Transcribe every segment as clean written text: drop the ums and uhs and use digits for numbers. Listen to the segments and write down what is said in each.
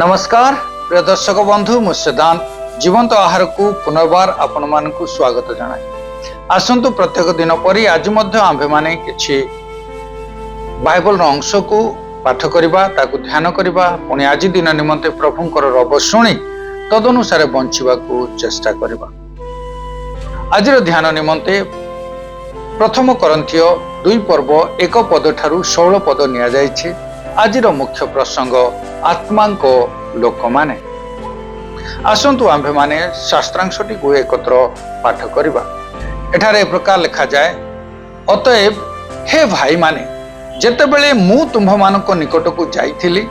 नमस्कार प्रिय दर्शक बंधु मु सिद्धांत जीवंत आहार को पुनर्बार आपण मानकु स्वागत जनाए। आसंतु प्रत्येक दिन परी आज मध्य आंभे माने किछि बाइबल अंश को पाठ करिबा ताकु ध्यान करिबा पुणी आज दिन निमंते प्रभुंकर रब शुणी तदनुसार बंचिबा को चेष्टा करिबा। आज ध्यान निमंते प्रथम करंथिय 2 पर्व 1 पद ठारू 16 पद निया जाइछि। आज मुख्य प्रसंग आत्मा को लोक माने। आसंतु आंभे माने शास्त्रांशटी को एकत्र पाठ करिबा। एठारे प्रकार लिखा जाए, अतएव हे भाई माने जेतेबेले मु तुम्भ मानक निकट को जाइथिली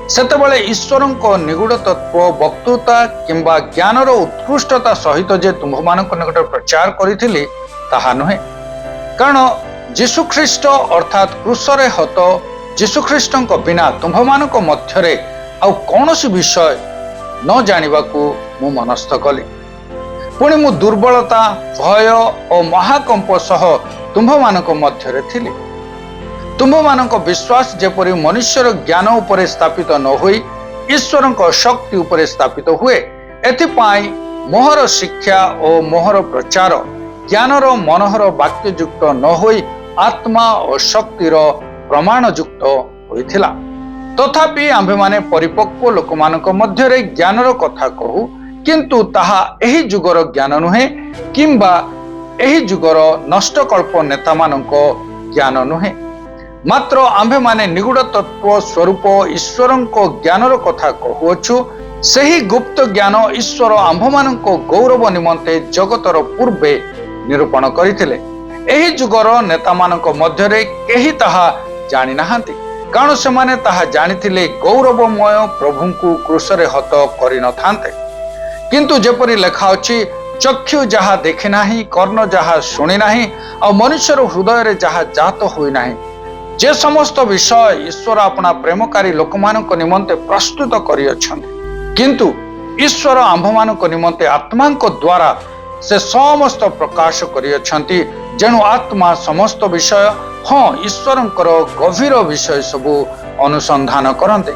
सेतेबेले ईश्वरंको निगूढ़ तत्व वक्तृता किंबा ज्ञानर उत्कृष्टता सहित जे तुम्भ मानक निकट प्रचार करिथिली ताहा नुहे। कारण जीशुख्रीष्ट अर्थात क्रूसरे हत जीशुख्रीष्टଙ୍କ बिना तुम्भମାନଙ୍କ ମଧ୍ୟରେ ଆଉ କୌଣସି ବିଷୟ ନ ଜାଣିବାକୁ ମୁଁ ମନସ୍ଥ କଲି। ପୁଣି ମୁଁ ଦୁର୍ବଳତା ଭୟ ଓ ମହାକମ୍ପ ସହ ତୁମ୍ଭମାନଙ୍କ ମଧ୍ୟରେ ଥିଲି। ତୁମ୍ଭମାନଙ୍କ ବିଶ୍ୱାସ ଯେପରି ମନୁଷ୍ୟର ଜ୍ଞାନ ଉପରେ ସ୍ଥାପିତ ନ ହୋଇ ଈଶ୍ୱରଙ୍କ ଶକ୍ତି ଉପରେ ସ୍ଥାପିତ ହୁଏ, ଏଥିପାଇଁ ମୋହର ଶିକ୍ଷା ଓ ମୋହର ପ୍ରଚାର ଜ୍ଞାନର ମନୋହର ବାକ୍ୟଯୁକ୍ତ ନ ହୋଇ ଆତ୍ମା ଓ ଶକ୍ତିର प्रमाण युक्त होइथिला। तथापि आंभे माने परिपक्व लोक मानक मध्यरे ज्ञानर कथा कहू, किंतु ताहा एही जुगर ज्ञान नुहे किंबा एही जुगर नष्टकल्प नेता मानक ज्ञान नुहे। मात्र आंभे माने निगूढ़ तत्व स्वरूप ईश्वरंको ज्ञानर कथा कहूअछु। सेही गुप्त ज्ञान ईश्वर आंभ मानक गौरव निमंते जगतर पूर्वे निरूपण करिथिले। एही जुगर नेता मानक मध्यरे केही ताहा जानी नाहांती, कारण सेमाने ताहा जानिथिले गौरवमय प्रभुंकु क्रूसरे हत करि न थांते। किंतु जेपरि लेखा अछि, चक्षु जहा देखि नाही, कर्ण जहा शुणी नाही, आ मनुष्यर हृदय रे जहा जात होई नाही, जे समस्त विषय ईश्वर अपना प्रेमकारी लोकमानक निमंते प्रस्तुत करि अछंती। किंतु ईश्वर आंभमानक निमंते आत्मांक द्वारा से समस्त प्रकाश करि अछंती। जेणु आत्मा समस्त विषय हाँ ईश्वरंकर गभीर विषय सबू अनुसंधान करते।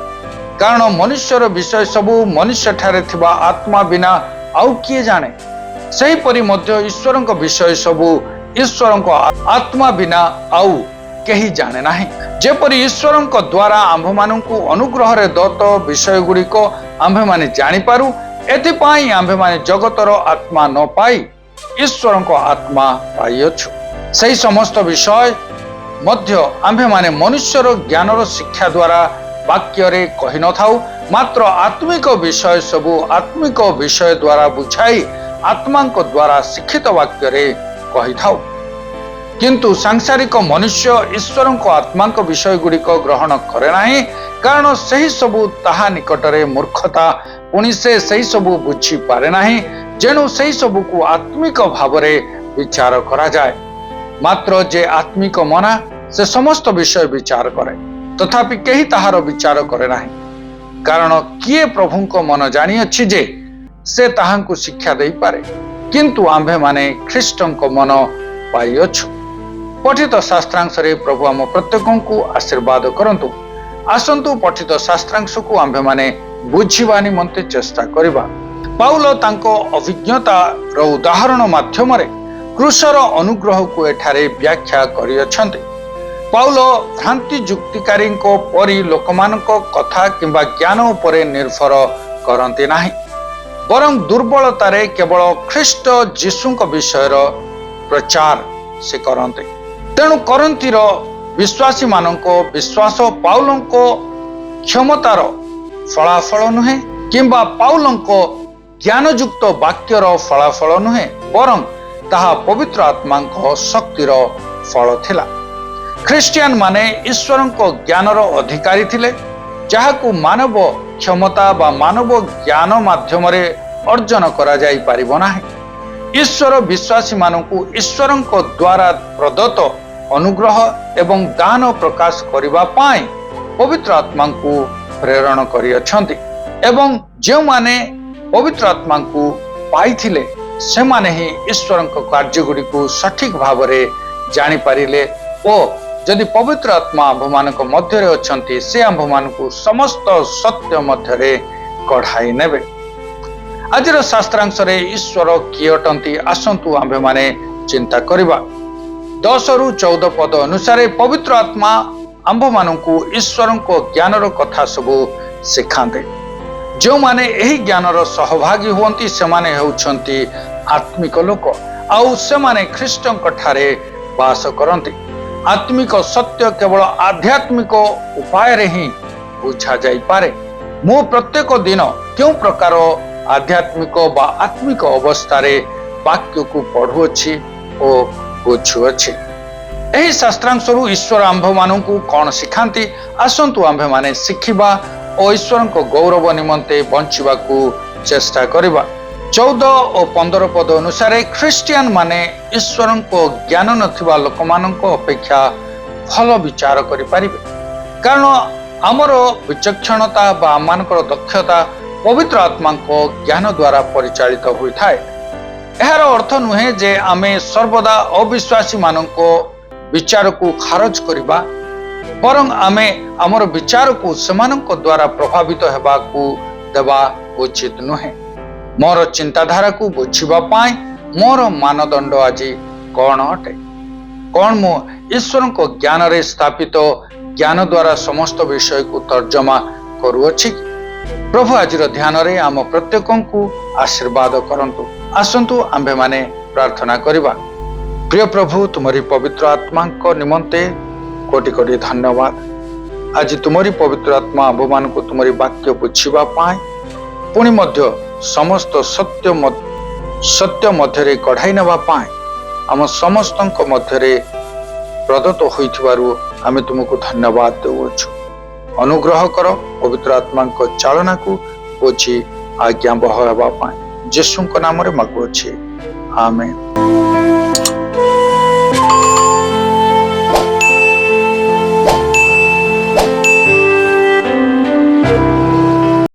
कारण मनुष्यर विषय सबू मनुष्य ठारे थिबा आत्मा बिना आउ किए जाने, सही परि मध्य ईश्वरंक विषय सबू ईश्वरंक आत्मा बिना आउ केही जाने नाही। जेपरि ईश्वरंक द्वारा आंभ मानकु अनुग्रह रे दत्त विषय गुड़िक आंभे माने जानि पारू, एथिपाई आंभे माने जगतर आत्मा न पाई ईश्वरंक आत्मा पाइअछु। सही समस्त विषय मध्य आंभे माने मनुष्यर ज्ञानर शिक्षा द्वारा वाक्य रे कहि न थाउ, मात्र आत्मिक विषय सबू आत्मिक विषय द्वारा बुझाई आत्मांक द्वारा शिक्षित वाक्य रे कहि थाउ। किंतु सांसारिक मनुष्य ईश्वरंक आत्मांक विषय गुड़िक ग्रहण करे नाही, कारण सही सबू ताहा निकटरे मूर्खता, पुणी से सही सबू बुझी पारे नाही। जेणु सही सबू को आत्मिक भावरे विचार करा जाए। मात्र जे आत्मिक मना से समस्त विषय विचार करे, तथापि केही ताहार विचार करे नाही। कारण किए प्रभुंक मन जानी अछि जे से ताहांकु शिक्षा देई पारे, किंतु आंभे माने ख्रीष्टंक मन पाइअछु। पठित शास्त्रांश रे प्रभु आम प्रत्येकंकु आशीर्वाद करंतु। आसंतु पठित शास्त्रांश को आंभे माने बुझिबा निमंते चेष्टा करिबा। पाउल तांको अभिज्ञता रो उदाहरण माध्यम रे क्रूसर अनुग्रह को एठारे व्याख्या करि अछंती। पाउल भ्रांति जुक्तिकारी परी लोकमानक कथा किंबा ज्ञान उपरे निर्भर करते नाही, बरं दुर्बलतारे केवल ख्रीष्ट जीशुंक विषयर प्रचार से करते। तेणु करंतीर विश्वासी मानक विश्वास पाउलंक क्षमतार फलाफल नुहे किंबा पाउलंक ज्ञानयुक्त वाक्यर फलाफल नुहे, बरं ताहा पवित्र आत्मांक शक्तिर फल थिला। ख्रीस्टियान माने ईश्वरंक ज्ञानर अधिकारी थिले, जहाकु मानव क्षमता बा मानव ज्ञान माध्यम रे अर्जन करा जाई पारिबो नाही। ईश्वर विश्वासी मानकु ईश्वरंक द्वारा प्रदत्त अनुग्रह एवं दान प्रकाश करिबा पाई पवित्र आत्मांकु प्रेरण करि अछंती। एवं जे माने पवित्र आत्मांकु पाइथिले से माने ही ईश्वरंक कार्य गुड़िक सठिक भाव रे जानि पारिले, ओ जदि पवित्र आत्मा आंभ मानक मध्यरे अछंती से आंभ मानकु समस्त सत्य मध्यरे कढ़ाई नेबे। आज शास्त्रांश ईश्वर किए अटंती आसतु आंभे माने चिंता करिबा। 10 रु 14 पद अनुसार पवित्र आत्मा आंभ मानू ईश्वर को ज्ञानर कथा सबू शिखाते। जो माने एही ज्ञानर सहभागी हुंती से माने होउछंती आत्मिक लोक आउ से माने ख्रीष्टंक ठारे वास करंती। आत्मिक सत्य केवल आध्यात्मिक उपाय रे ही बुझा जाई पारे। मु प्रत्येक दिन क्यों प्रकार आध्यात्मिक बा आत्मिक अवस्था रे वाक्य को पढ़ुअछि ओ बुझुअछि। एही शास्त्रांशरु ईश्वर आंभ मानू कौन शिखांती आसंतु आंभे माने शिखिबा और ईश्वर को गौरव निमंते बंचिबा को चेष्टा करिबा। 14 और 15 पद अनुसार ख्रिस्टियन माने ईश्वर को ज्ञान नथिबा लोक मानक अपेक्षा भल विचार करि पारिबे। कारण आमर विचक्षणता बा आमानकर दक्षता पवित्र आत्मा को ज्ञान द्वारा परिचालित होता है। यार अर्थ नुहे जे आमे सर्वदा अविश्वासी मानक विचार को खारज करिबा, बरं आमे आमर विचार को सेमानक द्वारा प्रभावित हेबा को देवा उचित नुहे। मोर चिंताधारा को बुझिबा पाई मोर मानदंड आज कौन अटे? कौन मु ईश्वर को ज्ञान रे स्थापित ज्ञान द्वारा समस्त विषय को तर्जमा करुअछि? प्रभु आज ध्यान रे आम प्रत्येक को आशीर्वाद करंतु। आसंतु आंभे माने प्रार्थना करिबा। प्रिय प्रभु, तुमरी पवित्र आत्मा को निमंते कोटि कोटि धन्यवाद। आज तुमरी पवित्र आत्मा आंभ मान को तुमरी वाक्य बुझिबा पाई पुणी मध्य समस्त सत्य मध्य कढ़ाई नेबा पाई आम समस्त मध्य प्रदत्त होइथिबारु आमे तुमको धन्यवाद देउछु। अनुग्रह कर पवित्र आत्मा को चालना को बुझी आज्ञा बह हेबा पाई यीशु नाम रे मागुछि। आमेन।